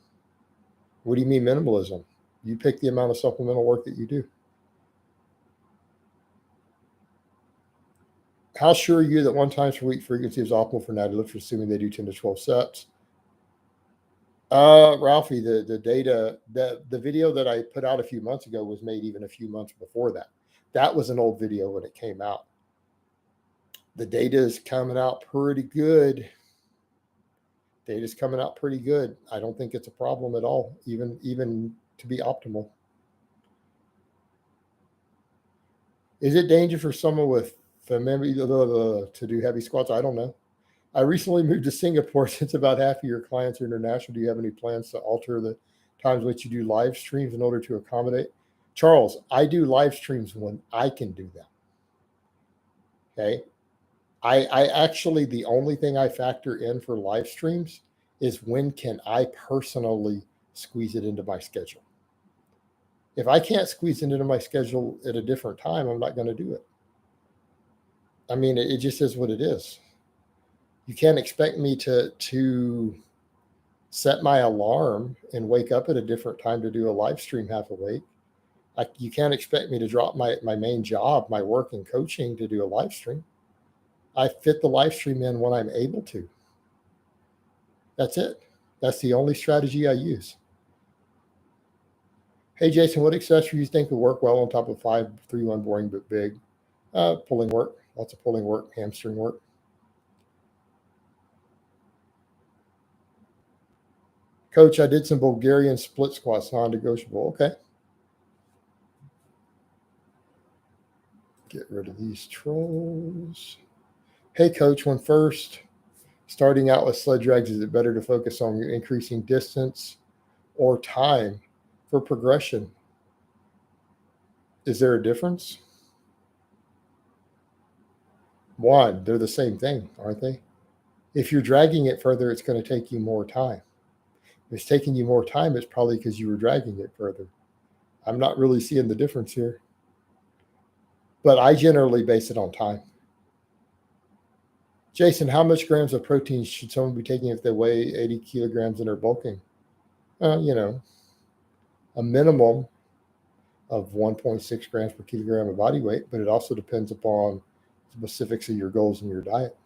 What do you mean minimalism? You pick the amount of supplemental work that you do. How sure are you that 1 times per week frequency is optimal for natty lifters, assuming they do 10 to 12 sets? Ralphie, the data, the video that I put out a few months ago was made even a few months before that. That was an old video when it came out. The data is coming out pretty good. Data's coming out pretty good. I don't think it's a problem at all, even to be optimal. Is it dangerous for someone with to do heavy squats? I don't know. I recently moved to Singapore. Since about half of your clients are international, do you have any plans to alter the times which you do live streams in order to accommodate? Charles, I do live streams when I can do them. Okay. I actually, the only thing I factor in for live streams is when can I personally squeeze it into my schedule. If I can't squeeze it into my schedule at a different time, I'm not going to do it. I mean, it just is what it is. You can't expect me to set my alarm and wake up at a different time to do a live stream half awake. You can't expect me to drop my main job, my work in coaching, to do a live stream. I fit the live stream in when I'm able to. That's it. That's the only strategy I use. Hey, Jason, what accessories do you think would work well on top of 5-3-1 boring but big? Pulling work, lots of pulling work, hamstring work. Coach, I did some Bulgarian split squats, non-negotiable. Okay. Get rid of these trolls. Hey, Coach, when first starting out with sled drags, is it better to focus on increasing distance or time for progression? Is there a difference? One, they're the same thing, aren't they? If you're dragging it further, it's going to take you more time. If it's taking you more time, it's probably because you were dragging it further. I'm not really seeing the difference here. But I generally base it on time. Jason, how much grams of protein should someone be taking if they weigh 80 kilograms and are bulking? A minimum of 1.6 grams per kilogram of body weight, but it also depends upon specifics of your goals and your diet.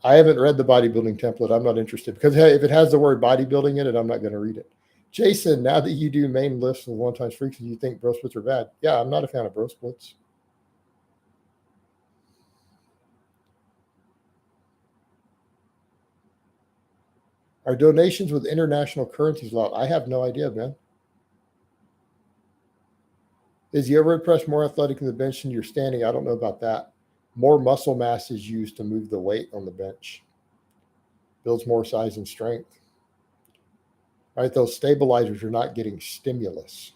I haven't read the bodybuilding template. I'm not interested because if it has the word bodybuilding in it, I'm not going to read it. Jason, now that you do main lifts with 1 times frequency, you think bro splits are bad? Yeah, I'm not a fan of bro splits. Are donations with international currencies allowed? I have no idea, Ben. Is the overhead press more athletic in the bench than you're standing? I don't know about that. More muscle mass is used to move the weight on the bench. Builds more size and strength. Right? Those stabilizers are not getting stimulus.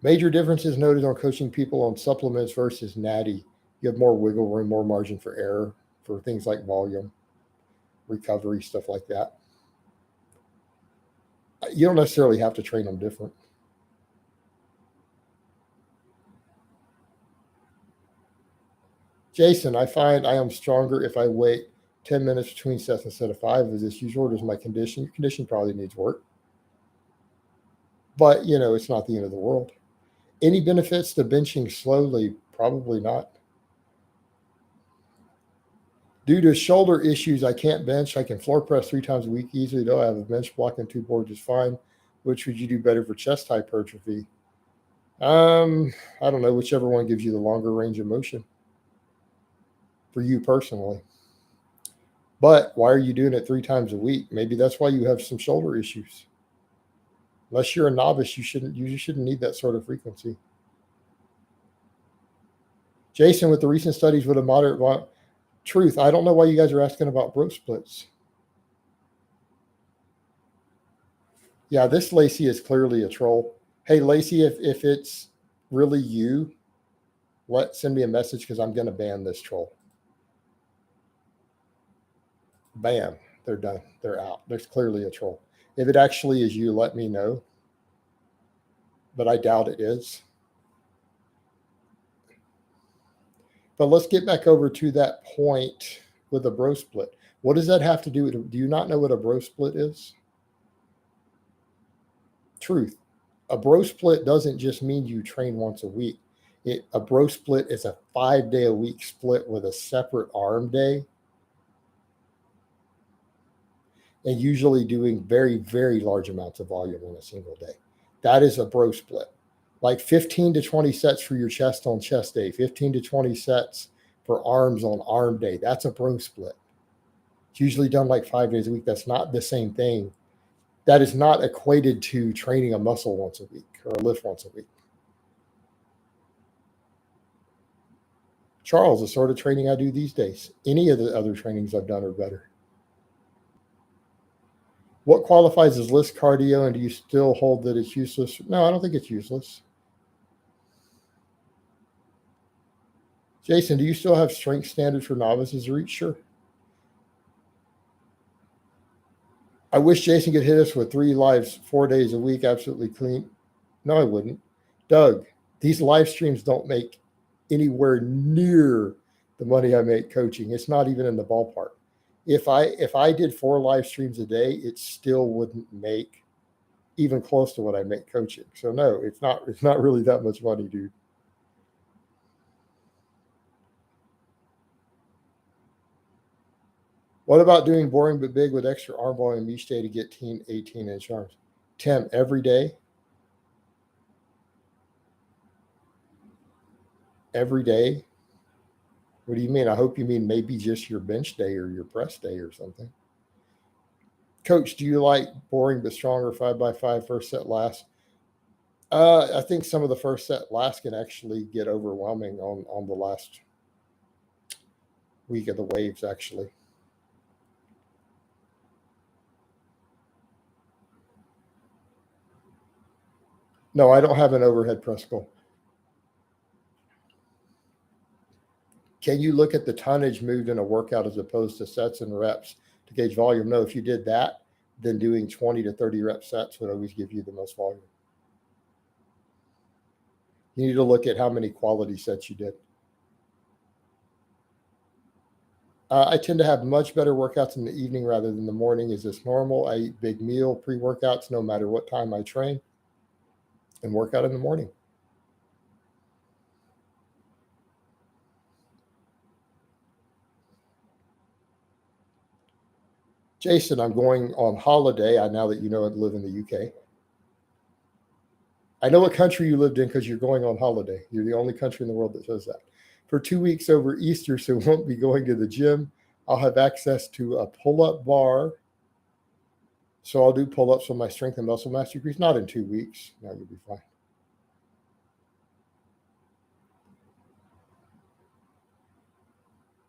Major differences noted on coaching people on supplements versus natty. You have more wiggle room, more margin for error for things like volume, recovery, stuff like that. You don't necessarily have to train them different. Jason, I find I am stronger if I wait 10 minutes between sets instead of 5. Is this usual or does my condition? Your condition probably needs work. But, it's not the end of the world. Any benefits to benching slowly? Probably not. Due to shoulder issues, I can't bench. I can floor press 3 times a week easily, though. I have a bench block and 2 boards is fine. Which would you do better for chest hypertrophy? I don't know. Whichever one gives you the longer range of motion for you personally. But why are you doing it 3 times a week? Maybe that's why you have some shoulder issues. Unless you're a novice, you shouldn't need that sort of frequency. Jason, with the recent studies with a moderate truth, I don't know why you guys are asking about bro splits. Yeah, this Lacey is clearly a troll. Hey, Lacey, if it's really you, send me a message because I'm going to ban this troll. Bam, they're done. They're out. There's clearly a troll. If it actually is you, let me know. But I doubt it is. But let's get back over to that point with a bro split. What does that have to do with? Do you not know what a bro split is? Truth. A bro split doesn't just mean you train once a week. A bro split is a 5-day-a-week split with a separate arm day. And usually doing very, very large amounts of volume in a single day. That is a bro split. Like 15 to 20 sets for your chest on chest day, 15 to 20 sets for arms on arm day. That's a bro split. It's usually done like 5 days a week. That's not the same thing. That is not equated to training a muscle once a week or a lift once a week. Charles, the sort of training I do these days. Any of the other trainings I've done are better. What qualifies as list cardio, and do you still hold that it's useless? No, I don't think it's useless. Jason, do you still have strength standards for novices to reach? Sure. I wish Jason could hit us with 3 lives 4 days a week, absolutely clean. No, I wouldn't. Doug, these live streams don't make anywhere near the money I make coaching. It's not even in the ballpark. If I did 4 live streams a day, it still wouldn't make even close to what I make coaching. So no, it's not really that much money, dude. What about doing boring but big with extra arm volume each day to get 18-inch arms? Tim, every day? Every day? What do you mean? I hope you mean maybe just your bench day or your press day or something. Coach, do you like boring but stronger 5x5 first set last? I think some of the first set last can actually get overwhelming on the last week of the waves, actually. No, I don't have an overhead press goal. Can you look at the tonnage moved in a workout as opposed to sets and reps to gauge volume? No, if you did that, then doing 20 to 30 rep sets would always give you the most volume. You need to look at how many quality sets you did. I tend to have much better workouts in the evening rather than the morning. Is this normal? I eat big meal pre-workouts no matter what time I train and work out in the morning. Jason, I'm going on holiday. Now that you know I live in the UK. I know what country you lived in because you're going on holiday. You're the only country in the world that says that. For 2 weeks over Easter, so won't be going to the gym. I'll have access to a pull-up bar. So I'll do pull-ups with my strength and muscle mass degrees. Not in 2 weeks. No, you'll be fine.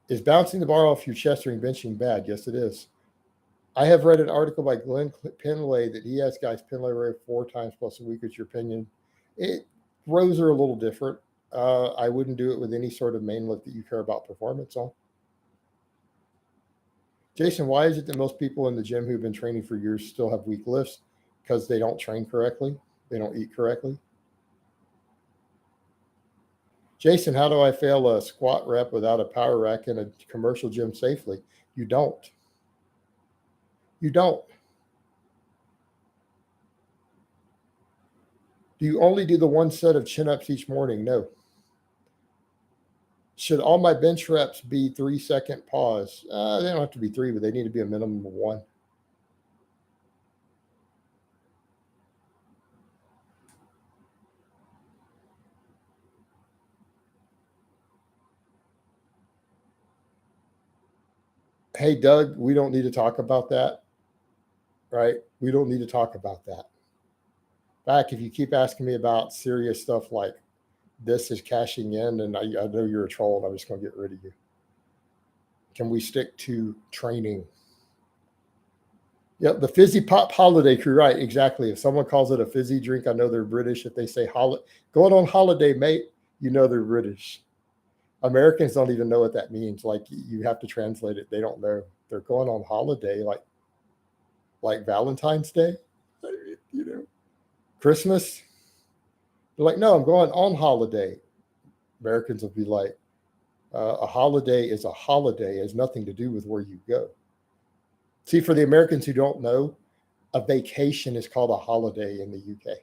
Is bouncing the bar off your chest during benching bad? Yes, it is. I have read an article by Glenn Pinlay that he has guys Pinlay row 4 times plus a week. What's your opinion? Rows are a little different. I wouldn't do it with any sort of main lift that you care about performance on. Jason, why is it that most people in the gym who've been training for years still have weak lifts? Because they don't train correctly. They don't eat correctly. Jason, how do I fail a squat rep without a power rack in a commercial gym safely? You don't. You don't. Do you only do the 1 set of chin-ups each morning? No. Should all my bench reps be 3-second pause? They don't have to be 3, but they need to be a minimum of 1. Hey, Doug, we don't need to talk about that, right? We don't need to talk about that. Back, if you keep asking me about serious stuff like this is cashing in, and I know you're a troll, and I'm just going to get rid of you. Can we stick to training? Yep, the fizzy pop holiday crew, right? Exactly. If someone calls it a fizzy drink, I know they're British. If they say going on holiday, mate, you know they're British. Americans don't even know what that means. Like you have to translate it. They don't know. They're going on holiday, like Valentine's Day, you know, Christmas. They're like, no, I'm going on holiday. Americans will be like, a holiday is a holiday. It has nothing to do with where you go. See, for the Americans who don't know, a vacation is called a holiday in the UK.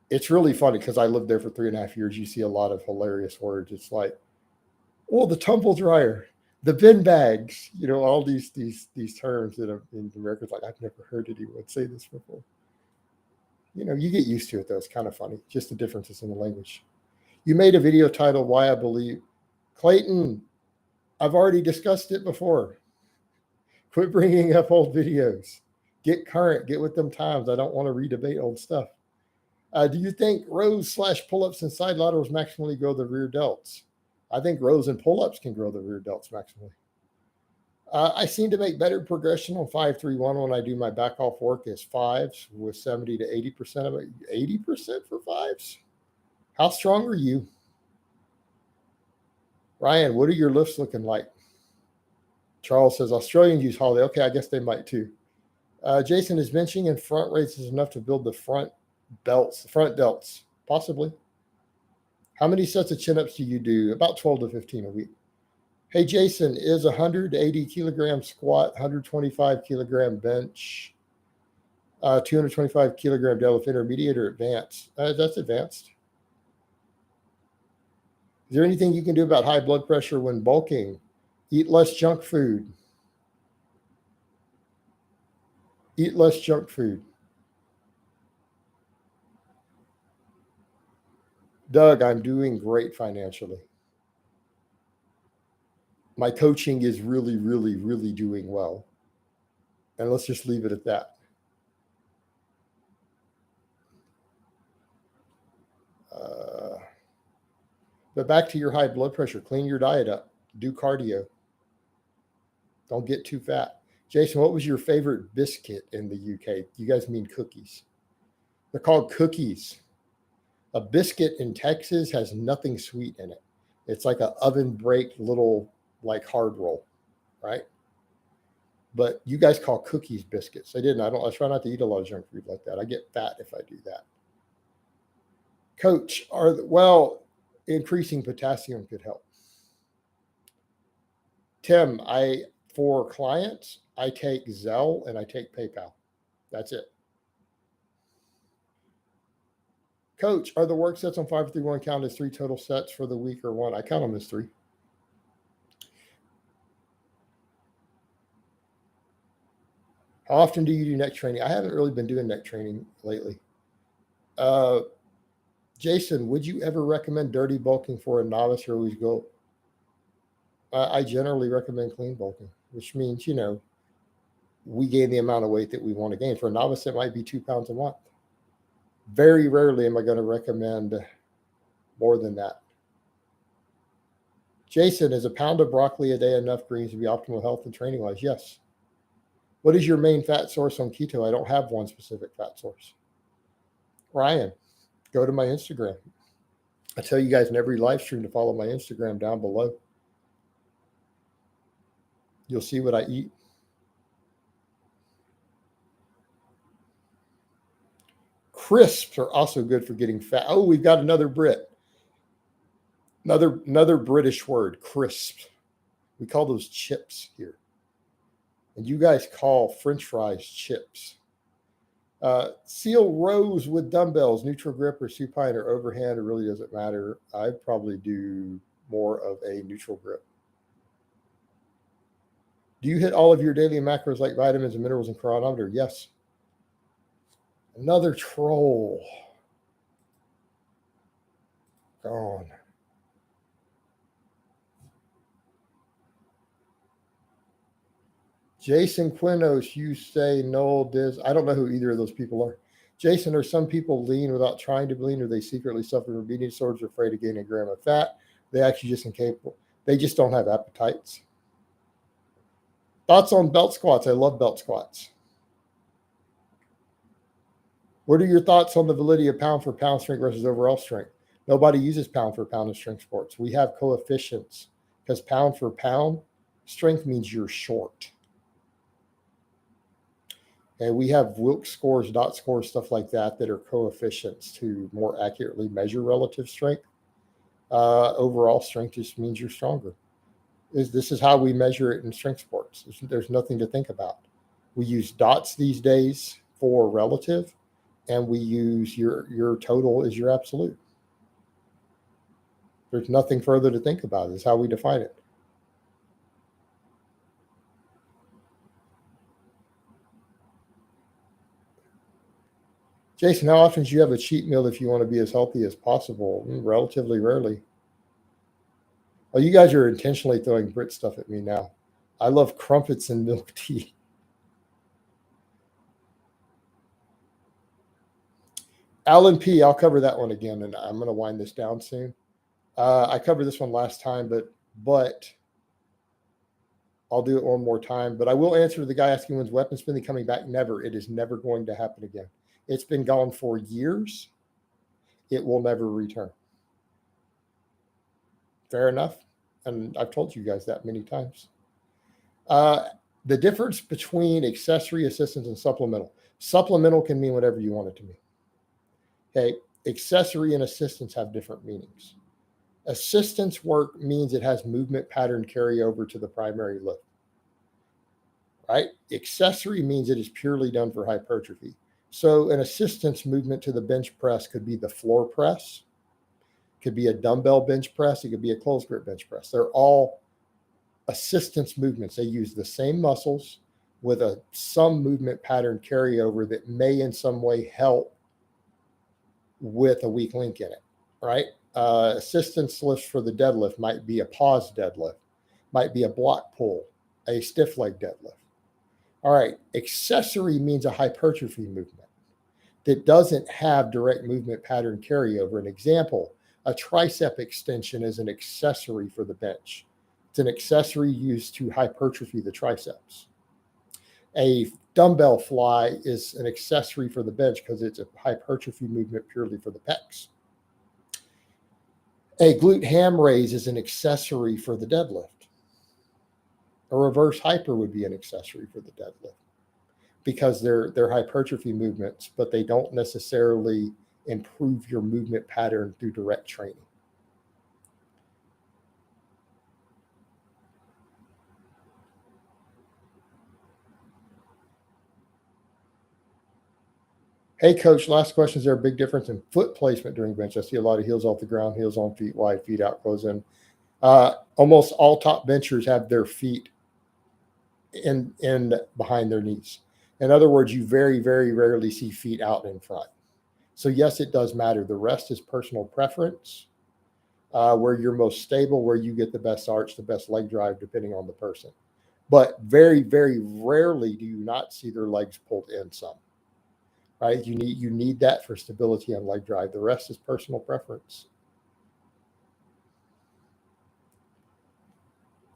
It's really funny because I lived there for 3.5 years. You see a lot of hilarious words. It's like, well, the tumble dryer, the bin bags, you know, all these terms that in Americans like, I've never heard anyone say this before. You know, you get used to it though. It's kind of funny, just the differences in the language. You made a video titled Why I Believe. Clayton, I've already discussed it before. Quit bringing up old videos. Get current. Get with them times. I don't want to redebate old stuff. Do you think rows / pull-ups and side laterals maximally grow the rear delts? I think rows and pull-ups can grow the rear delts maximally. I seem to make better progression on 5-3-1 when I do my back off work as 5s with 70 to 80% of it. 80% for 5s? How strong are you? Ryan, what are your lifts looking like? Charles says Australians use holiday. Okay, I guess they might too. Jason, is benching and front raises enough to build the front delts? Possibly. How many sets of chin-ups do you do? About 12 to 15 a week. Hey, Jason, is 180 kilogram squat, 125 kilogram bench, 225 kilogram deadlift intermediate or advanced? That's advanced. Is there anything you can do about high blood pressure when bulking? Eat less junk food. Eat less junk food. Doug, I'm doing great financially. My coaching is really, really, really doing well. And let's just leave it at that. But back to your high blood pressure, clean your diet up, do cardio. Don't get too fat. Jason, what was your favorite biscuit in the UK? You guys mean cookies? They're called cookies. A biscuit in Texas has nothing sweet in it. It's like an oven baked little like hard roll, right? But you guys call cookies biscuits. I didn't. I try not to eat a lot of junk food like that. I get fat if I do that. Coach, increasing potassium could help. Tim, for clients, I take Zelle and I take PayPal. That's it. Coach, are the work sets on 531 count as 3 total sets for the week or 1? I count them as 3. How often do you do neck training? I haven't really been doing neck training lately. Jason, would you ever recommend dirty bulking for a novice or always go? I generally recommend clean bulking, which means, we gain the amount of weight that we want to gain. For a novice, it might be 2 pounds a month. Very rarely am I going to recommend more than that. Jason, is a pound of broccoli a day enough greens to be optimal health and training wise? Yes. What is your main fat source on keto? I don't have one specific fat source. Ryan, go to my Instagram. I tell you guys in every live stream to follow my Instagram down below. You'll see what I eat. Crisps are also good for getting fat. Oh, we've got another Brit. Another British word, crisp. We call those chips here. And you guys call French fries chips. Seal rows with dumbbells, neutral grip or supine or overhand. It really doesn't matter. I probably do more of a neutral grip. Do you hit all of your daily macros like vitamins and minerals and chronometer? Yes. Another troll. Gone. Jason Quinos, you say Noel Diz. I don't know who either of those people are. Jason, are some people lean without trying to be lean, or they secretly suffer from eating disorders, or afraid of gaining a gram of fat? They actually just incapable. They just don't have appetites. Thoughts on belt squats? I love belt squats. What are your thoughts on the validity of pound for pound strength versus overall strength? Nobody uses pound for pound in strength sports. We have coefficients because pound for pound strength means you're short. And we have Wilks scores, dot scores, stuff like that are coefficients to more accurately measure relative strength. Overall strength just means you're stronger. This is how we measure it in strength sports. There's nothing to think about. We use dots these days for relative, and we use your total as your absolute. There's nothing further to think about. It's how we define it. Jason, how often do you have a cheat meal if you want to be as healthy as possible? Relatively rarely. Oh, you guys are intentionally throwing Brit stuff at me now. I love crumpets and milk tea. Alan P, I'll cover that one again, and I'm going to wind this down soon. I covered this one last time, but I'll do it one more time. But I will answer the guy asking when's weapon spending coming back. Never. It is never going to happen again. It's been gone for years. It will never return. Fair enough. And I've told you guys that many times. The difference between accessory, assistance, and supplemental. Supplemental can mean whatever you want it to mean. Okay, accessory and assistance have different meanings. Assistance work means it has movement pattern carryover to the primary lift, right? Accessory means it is purely done for hypertrophy. So an assistance movement to the bench press could be the floor press, could be a dumbbell bench press, it could be a closed grip bench press. They're all assistance movements. They use the same muscles with some movement pattern carryover that may in some way help with a weak link in it, right? Assistance lifts for the deadlift might be a pause deadlift, might be a block pull, a stiff leg deadlift. All right, accessory means a hypertrophy movement that doesn't have direct movement pattern carryover. An example, a tricep extension is an accessory for the bench. It's an accessory used to hypertrophy the triceps. A dumbbell fly is an accessory for the bench because it's a hypertrophy movement purely for the pecs. A glute ham raise is an accessory for the deadlift. A reverse hyper would be an accessory for the deadlift because they're hypertrophy movements, but they don't necessarily improve your movement pattern through direct training. Hey, coach, last question. Is there a big difference in foot placement during bench? I see a lot of heels off the ground, heels on, feet wide, feet out, close in. Almost all top benchers have their feet in behind their knees. In other words, you very, very rarely see feet out in front. So yes, it does matter. The rest is personal preference, where you're most stable, where you get the best arch, the best leg drive, depending on the person. But very, very rarely do you not see their legs pulled in some. Right? You need that for stability on leg drive. The rest is personal preference.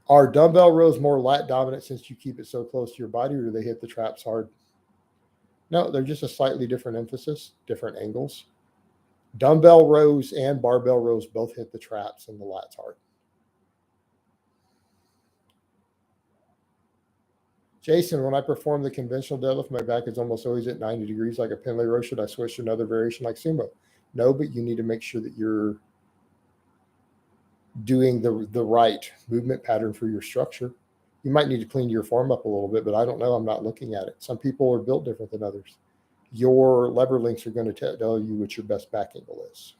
Are dumbbell rows more lat dominant since you keep it so close to your body, or do they hit the traps hard? No, they're just a slightly different emphasis, different angles. Dumbbell rows and barbell rows both hit the traps and the lats hard. Jason, when I perform the conventional deadlift, my back is almost always at 90 degrees like a Pendlay row. Should I switch to another variation like sumo? No, but you need to make sure that you're doing the right movement pattern for your structure. You might need to clean your form up a little bit, but I don't know. I'm not looking at it. Some people are built different than others. Your lever links are going to tell you what your best back angle is.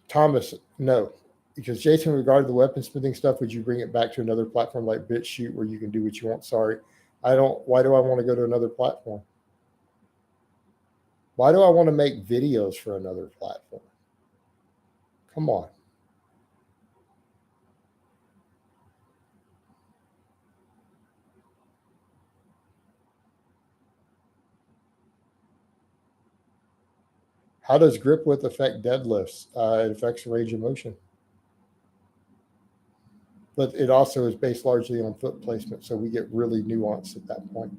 Thomas, no. Because Jason, regarding the weaponsmithing stuff, would you bring it back to another platform like BitChute where you can do what you want? Sorry. Why do I want to go to another platform? Why do I want to make videos for another platform? Come on. How does grip width affect deadlifts? It affects range of motion. But it also is based largely on foot placement, so we get really nuanced at that point.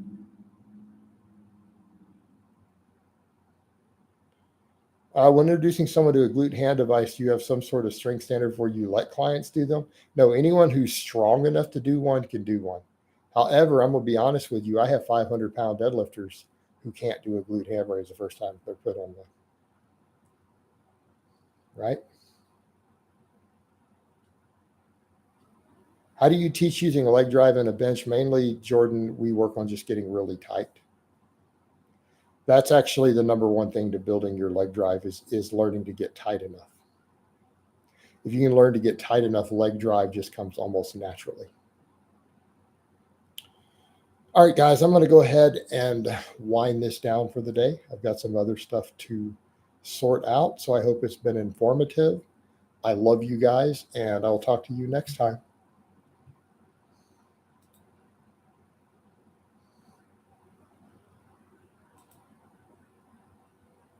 When introducing someone to a glute hand device, do you have some sort of strength standard where you let clients do them? No, anyone who's strong enough to do one can do one. However, I'm going to be honest with you. I have 500-pound deadlifters who can't do a glute ham raise the first time they're put on one. Right? How do you teach using a leg drive and a bench? Mainly, Jordan, we work on just getting really tight. That's actually the number one thing to building your leg drive is learning to get tight enough. If you can learn to get tight enough, leg drive just comes almost naturally. All right, guys, I'm going to go ahead and wind this down for the day. I've got some other stuff to sort out, so I hope it's been informative. I love you guys, and I'll talk to you next time.